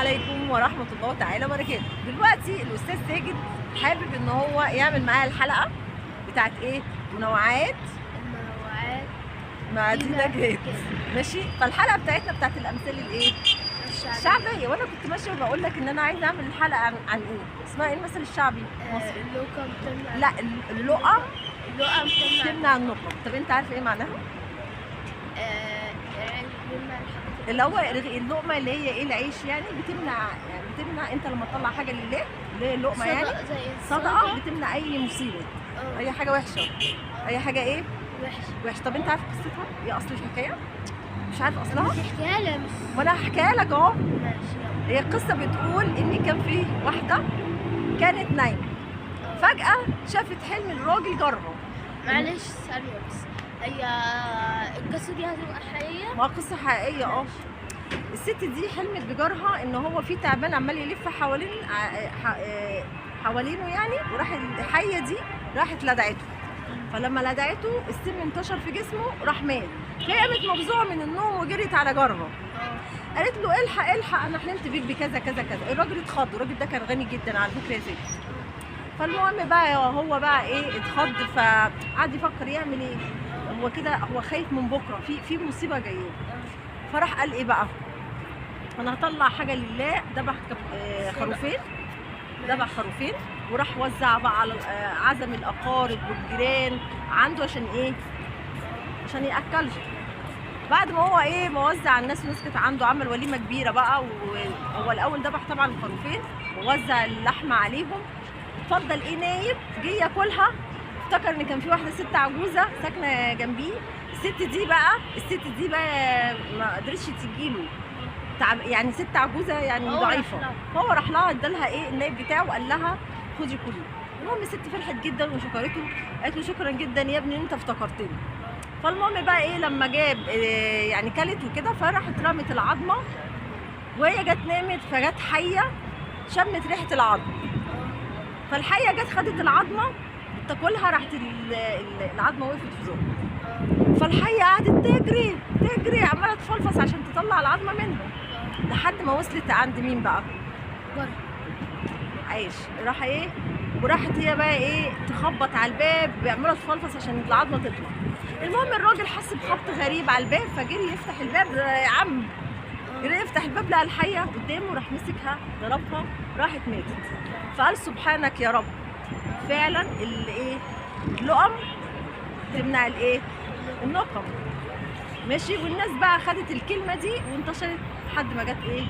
عليكم ورحمة الله تعالى وبركاته. دلوقتي الأستاذ ساجد حابب إن هو يعمل معايا الحلقة بتاعت إيه؟ منوعات مع دينا جاد. ماشي؟ فالحلقة بتاعتنا بتاعت الأمثال الإيه؟ الشعبية. وأنا كنت ماشية وبقول لك إن أنا عايزة أعمل الحلقة عن إيه؟ اسمها إيه المثل الشعبي المصري؟ اللقم تمنع. لا، اللقم تمنع النقم. طب أنت عارفة إيه معناها؟ اللي هو اللقمه اللي هي ايه؟ العيش يعني. بتمنع انت لما تطلع حاجه لله اللي هي اللقمه يعني صدقه، بتمنع اي مصيبه، اي حاجه وحشه، اي حاجه ايه؟ وحشه. طب انت عارف قصتها؟ ايه اصل الحكايه؟ مش عارف اصلها؟ احكيها لي. وانا هحكيها لك اهو. ماشي. هي القصه بتقول ان كان في واحده كانت نايمه، فجاه شافت حلم الراجل جارها. معلش ثانيه بس، هي القصه دي هتبقى حقيقيه؟ ما قصه حقيقيه. الست دي حلمت بجارها ان هو في تعبان عمال يلف حوالينه يعني، وراح الحيه دي راحت لدعته. فلما لدعته السم انتشر في جسمه، راح مات. فهي قامت مفزوعه من النوم وجريت على جارها. قالت له الحق الحق، انا حلمت بيك بكذا كذا كذا. الراجل اتخض، الراجل ده كان غني جدا على فكره يا ست. فالمهم بقى هو بقى ايه؟ اتخض، فقعد يفكر يعمل ايه. هو كده هو خايف من بكره، في مصيبه جايه. فراح قال ايه بقى؟ انا هطلع حاجه لله. ذبح خروفين وراح وزع بقى على عزم الاقارب والجيران عنده. عشان ايه؟ عشان ياكلهم. بعد ما هو ايه؟ ما وزع على الناس والناس كانت عنده، عمل وليمه كبيره بقى. وهو الاول ذبح طبعا الخروفين ووزع اللحمه عليهم. اتفضل ايه؟ نايم جه ياكلها، افتكر ان كان في واحده ست عجوزه ساكنه جنبيه. الست دي بقى ما قدرتش تجيله، يعني ست عجوزه يعني ضعيفه. فهو راح لها ادالها ايه؟ النايب بتاعه، وقال لها خدي كلي. المهم الست فرحت جدا وشكرته، قالت له شكرا جدا يا ابني ان انت افتكرتني. فالمهم بقى ايه؟ لما جاب يعني كلت وكده، فراحت رمت العظمه وهي جت نامت، فجت حيه شمت ريحه العظم. فالحيه جت خدت العظمه تاكلها، راحت العظمه وقفت في زورها. فالحيه قعدت تجري عماله تفلفص عشان تطلع العظمه منها، لحد ما وصلت عند مين بقى؟ عايش. راح ايه؟ وراحت هي بقى ايه؟ تخبط على الباب، عماله تفلفص عشان العظمه تطلع. المهم الراجل حس بخبط غريب على الباب، فجري يفتح الباب. يا عم جري يفتح الباب، لقى الحيه قدامه، راح مسكها ضربها، راحت ماتت. فقال سبحانك يا رب، فعلا الايه؟ اللقم تمنع الايه؟ النقم. ماشي. والناس بقى خدت الكلمه دي وانتشرت لحد ما جت ايه؟